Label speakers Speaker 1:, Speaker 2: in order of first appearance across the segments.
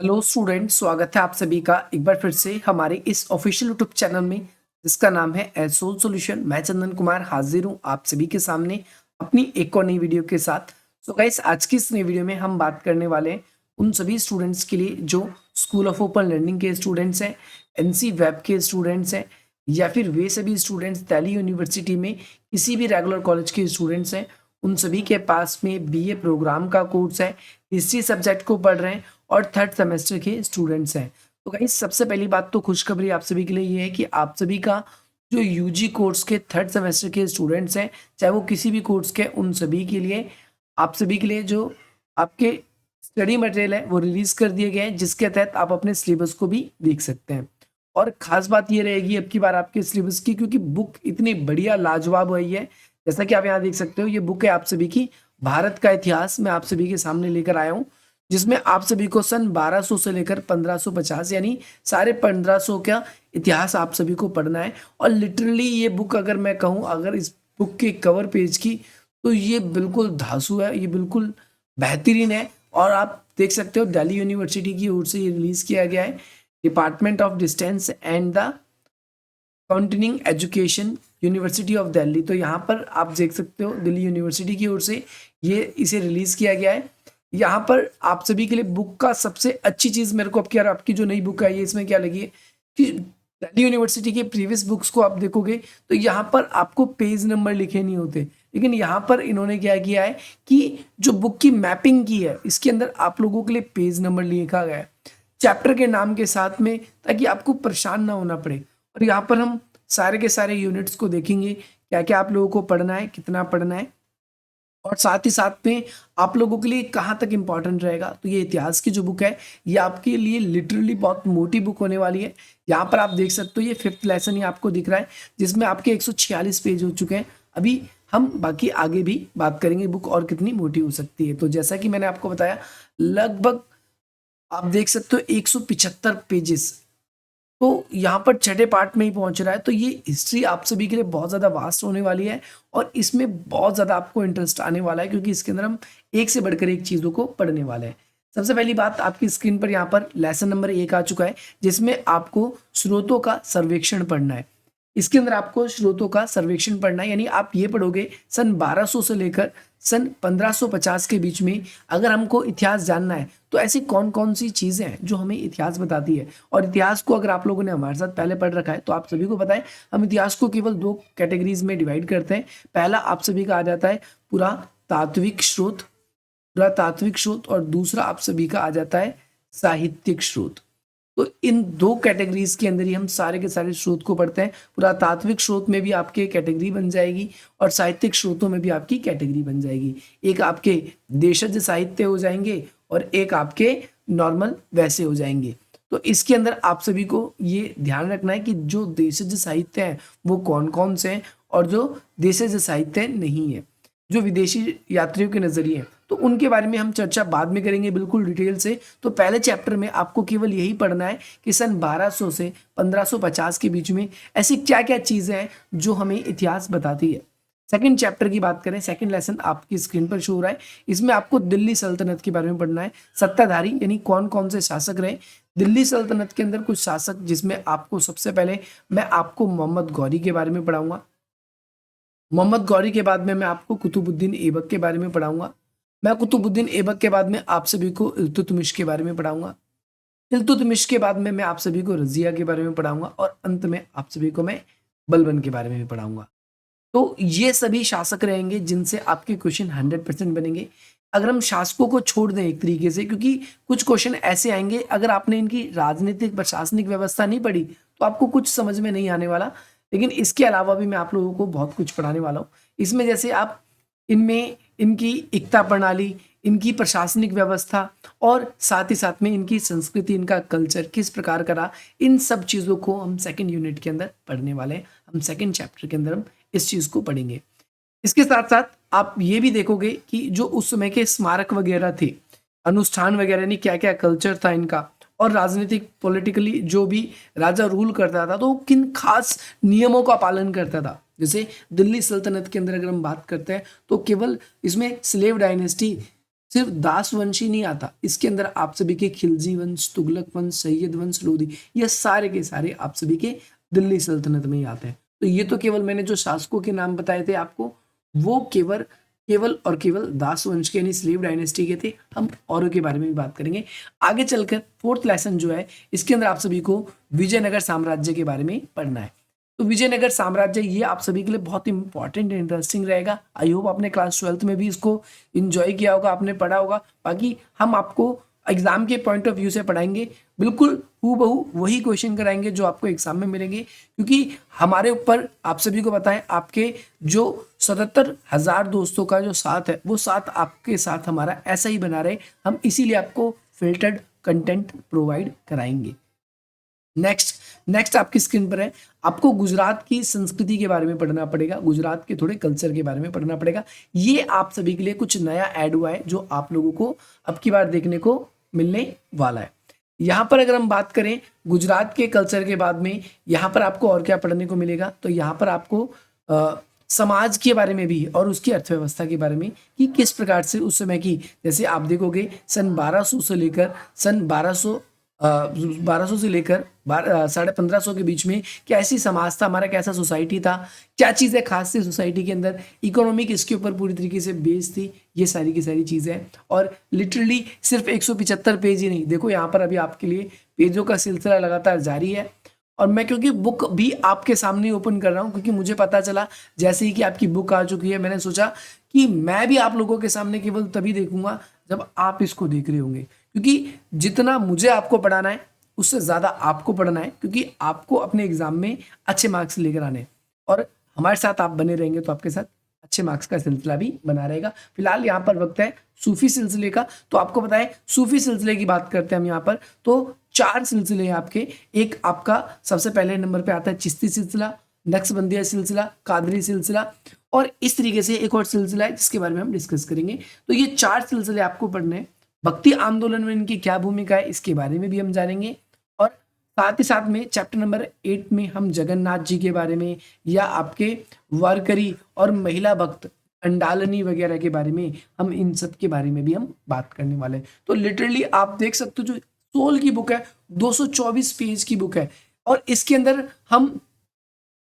Speaker 1: Hello student, स्वागत है आप सभी का एक बार फिर से हमारे इस ऑफिशियल यूट्यूब चैनल में जिसका नाम है एसोल सॉल्यूशन। मैं चंदन कुमार हाजिर हूँ आप सभी के सामने अपनी एक और नई वीडियो के साथ। सो गाइस, आज की इस नई वीडियो में हम बात करने वाले हैं उन सभी स्टूडेंट्स के लिए जो स्कूल ऑफ ओपन लर्निंग के स्टूडेंट्स हैं, एनसी वेब के स्टूडेंट्स हैं, या फिर वे सभी स्टूडेंट्स दिल्ली यूनिवर्सिटी में किसी भी रेगुलर कॉलेज के स्टूडेंट्स हैं। उन सभी के पास में बीए प्रोग्राम का कोर्स है, हिस्ट्री सब्जेक्ट को पढ़ रहे हैं और थर्ड सेमेस्टर के स्टूडेंट्स हैं। तो गाइस, सबसे पहली बात तो खुशखबरी आप सभी के लिए ये है कि आप सभी का जो यूजी कोर्स के थर्ड सेमेस्टर के स्टूडेंट्स हैं, चाहे वो किसी भी कोर्स के, उन सभी के लिए आप सभी के लिए जो आपके स्टडी मटेरियल है वो रिलीज कर दिए गए हैं, जिसके तहत आप अपने सिलेबस को भी देख सकते हैं। और खास बात ये रहेगी अब की बार आपके सिलेबस की, क्योंकि बुक इतनी बढ़िया लाजवाब हुई है। जैसा कि आप यहाँ देख सकते हो, ये बुक है आप सभी की भारत का इतिहास, मैं आप सभी के सामने लेकर आया हूँ, जिसमें आप सभी को सन 1200 से लेकर 1550 यानी साढ़े 1500 का इतिहास आप सभी को पढ़ना है। और लिटरली ये बुक, अगर मैं कहूँ, अगर इस बुक के कवर पेज की, तो ये बिल्कुल धांसू है, ये बिल्कुल बेहतरीन है। और आप देख सकते हो दिल्ली यूनिवर्सिटी की ओर से ये रिलीज किया गया है, department of distance and the counting education, university of Delhi. तो यहाँ पर आप देख सकते हो दिल्ली यूनिवर्सिटी की ओर से ये इसे रिलीज किया गया है। यहाँ पर आप सभी के लिए बुक का सबसे अच्छी चीज मेरे को अब क्या, आपकी जो नई बुक आई है इसमें क्या लगी है कि दिल्ली यूनिवर्सिटी के प्रीवियस बुक्स को आप देखोगे तो यहाँ पर आपको पेज नंबर लिखे नहीं होते, लेकिन यहाँ पर इन्होंने क्या किया है कि जो बुक की मैपिंग की है इसके अंदर आप लोगों के लिए पेज नंबर लिखा गया है चैप्टर के नाम के साथ में, ताकि आपको परेशान ना होना पड़े। और यहाँ पर हम सारे के सारे यूनिट्स को देखेंगे, क्या क्या आप लोगों को पढ़ना है, कितना पढ़ना है, और साथ ही साथ में आप लोगों के लिए कहाँ तक इम्पोर्टेंट रहेगा। तो ये इतिहास की जो बुक है ये आपके लिए लिटरली बहुत मोटी बुक होने वाली है। यहाँ पर आप देख सकते हो ये 5th लेसन ही आपको दिख रहा है, जिसमें आपके 146 पेज हो चुके हैं। अभी हम बाकी आगे भी बात करेंगे बुक और कितनी मोटी हो सकती है। तो जैसा कि मैंने आपको बताया, लगभग आप देख सकते हो 175 पेजेस, तो यहाँ पर छठे पार्ट में ही पहुंच रहा है। तो ये हिस्ट्री आप सभी के लिए बहुत ज़्यादा वास्ट होने वाली है और इसमें बहुत ज़्यादा आपको इंटरेस्ट आने वाला है, क्योंकि इसके अंदर हम एक से बढ़कर एक चीज़ों को पढ़ने वाले हैं। सबसे पहली बात, आपकी स्क्रीन पर यहाँ पर लेसन नंबर 1 आ चुका है, जिसमें आपको स्रोतों का सर्वेक्षण पढ़ना है। इसके अंदर आपको स्रोतों का सर्वेक्षण पढ़ना है, यानी आप ये पढ़ोगे सन 1200 से लेकर सन 1550 के बीच में अगर हमको इतिहास जानना है तो ऐसी कौन कौन सी चीज़ें हैं जो हमें इतिहास बताती है। और इतिहास को अगर आप लोगों ने हमारे साथ पहले पढ़ रखा है तो आप सभी को पता है हम इतिहास को केवल 2 कैटेगरीज में डिवाइड करते हैं। पहला आप सभी का आ जाता है पुरातात्विक स्रोत, पुरातात्विक स्रोत, और दूसरा आप सभी का आ जाता है साहित्यिक स्रोत। तो इन 2 कैटेगरीज के अंदर ही हम सारे के सारे स्रोत को पढ़ते हैं। पुरातात्विक स्रोत में भी आपके कैटेगरी बन जाएगी और साहित्यिक स्रोतों में भी आपकी कैटेगरी बन जाएगी। एक आपके देशज साहित्य हो जाएंगे और एक आपके नॉर्मल वैसे हो जाएंगे। तो इसके अंदर आप सभी को ये ध्यान रखना है कि जो देशज साहित्य हैं वो कौन कौन से हैं और जो देशज साहित्य नहीं है, जो विदेशी यात्रियों के नजरिए हैं, तो उनके बारे में हम चर्चा बाद में करेंगे बिल्कुल डिटेल से। तो पहले चैप्टर में आपको केवल यही पढ़ना है कि सन 1200 से 1550 के बीच में ऐसी क्या क्या चीजें हैं जो हमें इतिहास बताती है। सेकंड चैप्टर की बात करें, सेकंड लेसन आपकी स्क्रीन पर शो हो रहा है, इसमें आपको दिल्ली सल्तनत के बारे में पढ़ना है। सत्ताधारी यानी कौन कौन से शासक रहे दिल्ली सल्तनत के अंदर, कुछ शासक, जिसमें आपको सबसे पहले मैं आपको मोहम्मद गौरी के बारे में पढ़ाऊंगा। मोहम्मद गौरी के बाद में मैं आपको कुतुबुद्दीन ऐबक के बारे में पढ़ाऊंगा। मैं कुतुबुद्दीन ऐबक के बाद में आप सभी को इल्तुतमिश के बारे में पढ़ाऊंगा। इल्तुतमिश के बाद में मैं आप सभी को रजिया के बारे में पढ़ाऊंगा और अंत में आप सभी को मैं बलबन के बारे में भी पढ़ाऊंगा। तो ये सभी शासक रहेंगे जिनसे आपके क्वेश्चन 100% बनेंगे। अगर हम शासकों को छोड़ दें एक तरीके से, क्योंकि कुछ क्वेश्चन ऐसे आएंगे अगर आपने इनकी राजनीतिक प्रशासनिक व्यवस्था नहीं पढ़ी तो आपको कुछ समझ में नहीं आने वाला, लेकिन इसके अलावा भी मैं आप लोगों को बहुत कुछ पढ़ाने वाला हूँ। इसमें जैसे आप इनमें इनकी एकता प्रणाली, इनकी प्रशासनिक व्यवस्था और साथ ही साथ में इनकी संस्कृति, इनका कल्चर किस प्रकार का रहा, इन सब चीज़ों को हम सेकंड यूनिट के अंदर पढ़ने वाले हैं। हम सेकंड चैप्टर के अंदर हम इस चीज़ को पढ़ेंगे। इसके साथ साथ आप ये भी देखोगे कि जो उस समय के स्मारक वगैरह थे, अनुष्ठान वगैरह, नहीं क्या क्या कल्चर था इनका, और राजनीतिक पॉलिटिकली जो भी राजा रूल करता था तो वो किन खास नियमों का पालन करता था। जैसे दिल्ली सल्तनत के अंदर अगर हम बात करते हैं तो केवल इसमें स्लेव डायनेस्टी सिर्फ दास वंश ही नहीं आता, इसके अंदर आप सभी के खिलजी वंश, तुगलक वंश, सैयद वंश, लोधी, ये सारे के सारे आप सभी के दिल्ली सल्तनत में ही आते हैं। तो ये तो केवल मैंने जो शासकों के नाम बताए थे आपको, वो केवल केवल और केवल दास वंश के यानी स्लेव डायनेस्टी के थे। हम औरों के बारे में भी बात करेंगे आगे चलकर। फोर्थ लेसन जो है, इसके अंदर आप सभी को विजयनगर साम्राज्य के बारे में पढ़ना है। तो विजयनगर साम्राज्य ये आप सभी के लिए बहुत इंपॉर्टेंट इंटरेस्टिंग रहेगा। आई होप आपने क्लास 12th में भी इसको एंजॉय किया होगा, आपने पढ़ा होगा। बाकी हम आपको एग्जाम के पॉइंट ऑफ व्यू से पढ़ाएंगे, बिल्कुल हूबहू वही क्वेश्चन कराएंगे जो आपको एग्जाम में मिलेंगे, क्योंकि हमारे ऊपर आप सभी को पता है आपके जो 77,000 दोस्तों का जो साथ है, वो साथ आपके साथ हमारा ऐसा ही बना रहे। हम इसीलिए आपको फिल्टर्ड कंटेंट प्रोवाइड कराएंगे। नेक्स्ट आपकी स्क्रीन पर है, आपको गुजरात की संस्कृति के बारे में पढ़ना पड़ेगा, गुजरात के थोड़े कल्चर के बारे में पढ़ना पड़ेगा। ये आप सभी के लिए कुछ नया ऐड हुआ है जो आप लोगों को अब की बार देखने को मिलने वाला है। यहाँ पर अगर हम बात करें गुजरात के कल्चर के बाद में, यहाँ पर आपको और क्या पढ़ने को मिलेगा, तो यहाँ पर आपको समाज के बारे में भी और उसकी अर्थव्यवस्था के बारे में कि किस प्रकार से उस समय की, जैसे आप देखोगे सन 1200 से लेकर सन 1200 से लेकर 1550 के बीच में कैसी समाज था हमारा, कैसा सोसाइटी था, क्या चीज़ें खास थी सोसाइटी के अंदर, इकोनॉमिक इसके ऊपर पूरी तरीके से बेस्ड थी, ये सारी की सारी चीज़ें हैं। और लिटरली सिर्फ 175 पेज ही नहीं, देखो यहाँ पर अभी आपके लिए पेजों का सिलसिला लगातार जारी है। और मैं क्योंकि बुक भी आपके सामने ओपन कर रहा हूँ, क्योंकि मुझे पता चला जैसे ही कि आपकी बुक आ चुकी है, मैंने सोचा कि मैं भी आप लोगों के सामने केवल तभी देखूंगा जब आप इसको देख रहे होंगे, क्योंकि जितना मुझे आपको पढ़ाना है उससे ज़्यादा आपको पढ़ना है, क्योंकि आपको अपने एग्जाम में अच्छे मार्क्स लेकर आने, और हमारे साथ आप बने रहेंगे तो आपके साथ अच्छे मार्क्स का सिलसिला भी बना रहेगा। फिलहाल यहाँ पर वक्त है सूफी सिलसिले का, तो आपको पता है सूफी सिलसिले की बात करते हैं हम यहाँ पर, तो 4 सिलसिले हैं आपके। एक आपका सबसे पहले नंबर पे आता है चिश्ती सिलसिला, नक्शबंदिया सिलसिला, कादरी सिलसिला, और इस तरीके से एक और सिलसिला है जिसके बारे में हम डिस्कस करेंगे। तो ये 4 सिलसिले आपको पढ़ने हैं। भक्ति आंदोलन में इनकी क्या भूमिका है इसके बारे में भी हम जानेंगे, और साथ ही साथ में चैप्टर नंबर 8 में हम जगन्नाथ जी के बारे में, या आपके वारकरी और महिला भक्त अंडालनी वगैरह के बारे में, हम इन सब के बारे में भी हम बात करने वाले हैं। तो लिटरली आप देख सकते हो जो 16 की बुक है, 224 पेज की बुक है, और इसके अंदर हम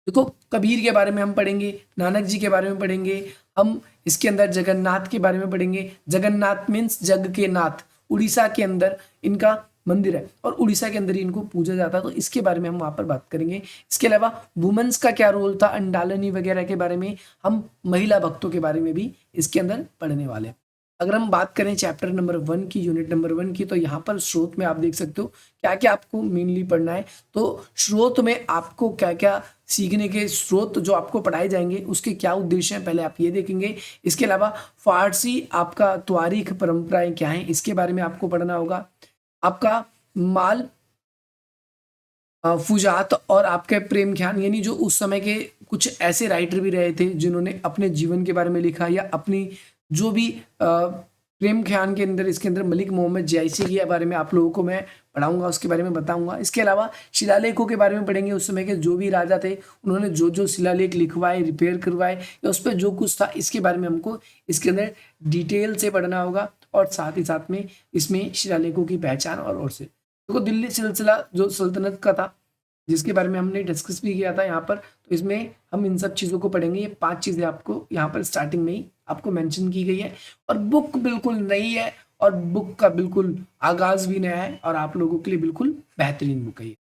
Speaker 1: देखो कबीर के बारे में हम पढ़ेंगे, नानक जी के बारे में पढ़ेंगे, हम इसके अंदर जगन्नाथ के बारे में पढ़ेंगे। जगन्नाथ मीन्स जग के नाथ, उड़ीसा के अंदर इनका मंदिर है और उड़ीसा के अंदर ही इनको पूजा जाता है, तो इसके बारे में हम वहाँ पर बात करेंगे। इसके अलावा वुमेन्स का क्या रोल था, अंडालनी वगैरह के बारे में, हम महिला भक्तों के बारे में भी इसके अंदर पढ़ने वाले हैं। अगर हम बात करें चैप्टर नंबर 1 की, यूनिट नंबर 1 की, तो यहाँ पर स्रोत में आप देख सकते हो क्या क्या आपको मेनली पढ़ना है। तो स्रोत में आपको क्या क्या सीखने के स्रोत जो आपको पढ़ाए जाएंगे उसके क्या उद्देश्य हैं, पहले आप ये देखेंगे। इसके अलावा फारसी आपका त्वारीख परंपराएं क्या हैं, इसके बारे में आपको पढ़ना होगा। आपका माल फुजात और आपके प्रेम ख्यान, यानी जो उस समय के कुछ ऐसे राइटर भी रहे थे जिन्होंने अपने जीवन के बारे में लिखा, या अपनी जो भी प्रेम ख्यान के अंदर, इसके अंदर मलिक मोहम्मद जायसी के बारे में आप लोगों को मैं पढ़ाऊंगा, उसके बारे में बताऊंगा। इसके अलावा शिलालेखों के बारे में पढ़ेंगे, उस समय के जो भी राजा थे उन्होंने जो जो शिलालेख लिखवाए, रिपेयर करवाए, या उस पर जो कुछ था इसके बारे में हमको इसके अंदर डिटेल से पढ़ना होगा। और साथ ही साथ में इसमें शिलालेखों की पहचान और से देखो दिल्ली सिलसिला जो सल्तनत का था जिसके बारे में हमने डिस्कस भी किया था यहाँ पर, तो इसमें हम इन सब चीज़ों को पढ़ेंगे। ये 5 चीज़ें आपको यहाँ पर स्टार्टिंग में ही आपको मेंशन की गई है, और बुक बिल्कुल नई है, और बुक का बिल्कुल आगाज भी नया है, और आप लोगों के लिए बिल्कुल बेहतरीन बुक है ये।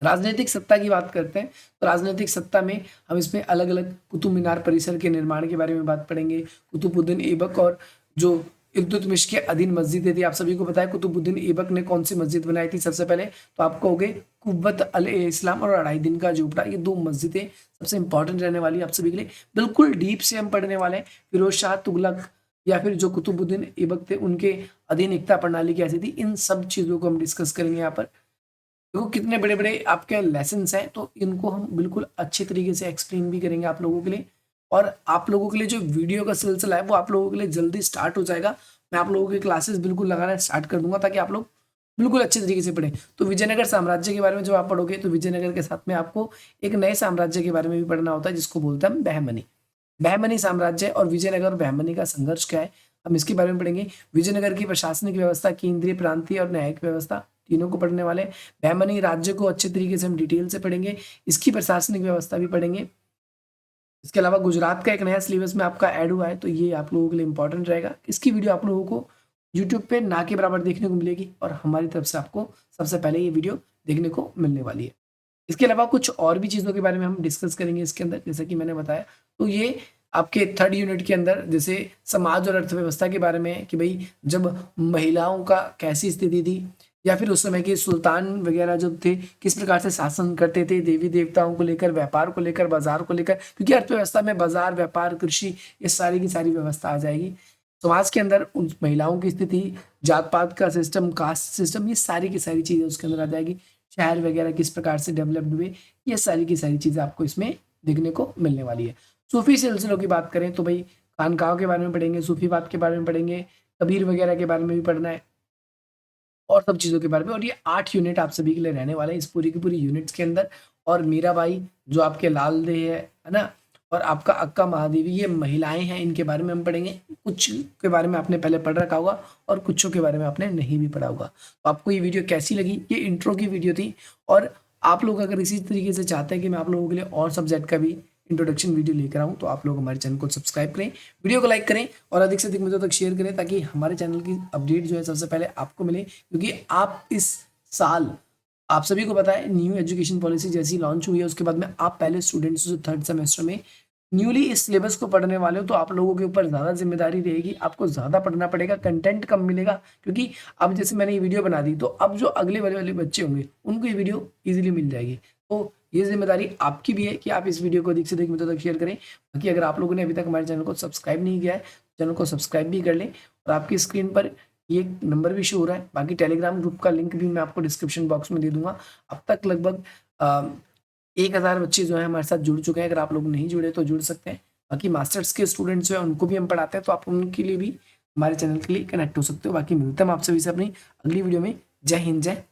Speaker 1: राजनीतिक सत्ता की बात करते हैं, तो राजनीतिक सत्ता में हम इसमें अलग अलग कुतुब मीनार परिसर के निर्माण के बारे में बात पढ़ेंगे, कुतुबुद्दीन ऐबक और जो इल्तुतमिश के अधीन मस्जिदें थी। आप सभी को पता है कुतुबुद्दीन ऐबक ने कौन सी मस्जिद बनाई थी सबसे पहले, तो आपको हो गए कुव्वत अल इस्लाम और अढ़ाई दिन का झोपड़ा, ये 2 मस्जिदें सबसे इंपॉर्टेंट रहने वाली आप सभी के लिए। बिल्कुल डीप से हम पढ़ने वाले हैं फिरोज शाह तुगलक या फिर जो कुतुबुद्दीन ऐबक थे उनके अधीन एकता प्रणाली कैसी थी, इन सब चीज़ों को हम डिस्कस करेंगे यहाँ पर। देखो कितने बड़े बड़े आपके लेसन हैं, तो इनको हम बिल्कुल अच्छे तरीके से एक्सप्लेन भी करेंगे आप लोगों के लिए। और आप लोगों के लिए जो वीडियो का सिलसिला है वो आप लोगों के लिए जल्दी स्टार्ट हो जाएगा। मैं आप लोगों की क्लासेस बिल्कुल लगाना स्टार्ट कर दूंगा ताकि आप लोग बिल्कुल अच्छे तरीके से पढ़ें। तो विजयनगर साम्राज्य के बारे में जब आप पढ़ोगे तो विजयनगर के साथ में आपको एक नए साम्राज्य के बारे में भी पढ़ना होता है जिसको बोलते हैं हम बहमनी। बहमनी साम्राज्य और विजयनगर और बहमनी का संघर्ष क्या है, हम इसके बारे में पढ़ेंगे। विजयनगर की प्रशासनिक व्यवस्था, केंद्रीय, प्रांतीय और न्यायिक व्यवस्था, तीनों को पढ़ने वाले। बहमनी राज्य को अच्छे तरीके से हम डिटेल से पढ़ेंगे, इसकी प्रशासनिक व्यवस्था भी पढ़ेंगे। इसके अलावा गुजरात का एक नया सिलेबस में आपका ऐड हुआ है, तो ये आप लोगों के लिए इंपॉर्टेंट रहेगा। इसकी वीडियो आप लोगों को यूट्यूब पे ना के बराबर देखने को मिलेगी और हमारी तरफ से आपको सबसे पहले ये वीडियो देखने को मिलने वाली है। इसके अलावा कुछ और भी चीज़ों के बारे में हम डिस्कस करेंगे इसके अंदर, जैसे कि मैंने बताया। तो ये आपके थर्ड यूनिट के अंदर जैसे समाज और अर्थव्यवस्था के बारे में, कि भाई जब महिलाओं का कैसी स्थिति थी, या फिर उस समय के सुल्तान वगैरह जो थे किस प्रकार से शासन करते थे, देवी देवताओं को लेकर, व्यापार को लेकर, बाजार को लेकर, क्योंकि अर्थव्यवस्था में बाजार, व्यापार, कृषि, ये सारी की सारी व्यवस्था आ जाएगी। समाज के अंदर उन महिलाओं की स्थिति, जात पात का सिस्टम, कास्ट सिस्टम, ये सारी की सारी चीज़ें उसके अंदर आ जाएगी। शहर वगैरह किस प्रकार से डेवलप्ड हुए, ये सारी की सारी चीज़ें आपको इसमें देखने को मिलने वाली है। सूफी सिलसिलों की बात करें तो भाई खानकाहों के बारे में पढ़ेंगे, सूफीवाद के बारे में पढ़ेंगे, कबीर वगैरह के बारे में भी पढ़ना है और सब चीज़ों के बारे में। और ये 8 यूनिट आप सभी के लिए रहने वाले हैं इस पूरी की पूरी यूनिट्स के अंदर। और मीराबाई जो आपके लाल देह है ना, और आपका अक्का महादेवी, ये महिलाएं हैं, इनके बारे में हम पढ़ेंगे। कुछ के बारे में आपने पहले पढ़ रखा होगा और कुछों के बारे में आपने नहीं भी पढ़ा होगा। तो आपको ये वीडियो कैसी लगी? ये इंट्रो की वीडियो थी, और आप लोग अगर इसी तरीके से चाहते हैं कि मैं आप लोगों के लिए और सब्जेक्ट का भी इंट्रोडक्शन वीडियो लेकर आऊँ, तो आप लोग हमारे चैनल को सब्सक्राइब करें, वीडियो को लाइक करें और अधिक से अधिक मित्रों तक शेयर करें, ताकि हमारे चैनल की अपडेट जो है सबसे पहले आपको मिले। क्योंकि आप इस साल, आप सभी को पता है, न्यू एजुकेशन पॉलिसी जैसी लॉन्च हुई है, उसके बाद में आप पहले स्टूडेंट्स जो थर्ड सेमेस्टर में न्यूली इस सिलेबस को पढ़ने वाले हो, तो आप लोगों के ऊपर ज़्यादा जिम्मेदारी रहेगी, आपको ज़्यादा पढ़ना पड़ेगा, कंटेंट कम मिलेगा। क्योंकि अब जैसे मैंने ये वीडियो बना दी, तो अब जो अगले वाले बच्चे होंगे उनको ये वीडियो ईजिली मिल जाएगी। तो ये जिम्मेदारी आपकी भी है कि आप इस वीडियो को अधिक से अधिक मित्रों तक शेयर करें। बाकी अगर आप लोगों ने अभी तक हमारे चैनल को सब्सक्राइब नहीं किया है, चैनल को सब्सक्राइब भी कर लें। और आपकी स्क्रीन पर ये नंबर भी शो हो रहा है। बाकी टेलीग्राम ग्रुप का लिंक भी मैं आपको डिस्क्रिप्शन बॉक्स में दे दूंगा। अब तक लगभग 1000 बच्चे जो है हमारे साथ जुड़ चुके हैं। अगर आप लोग नहीं जुड़े तो जुड़ सकते हैं। बाकी मास्टर्स के स्टूडेंट्स जो है उनको भी हम पढ़ाते हैं, तो आप उनके लिए भी हमारे चैनल के लिए कनेक्ट हो सकते हो। बाकी मिलते हैं हम आप सभी से अपनी अगली वीडियो में। जय हिंद, जय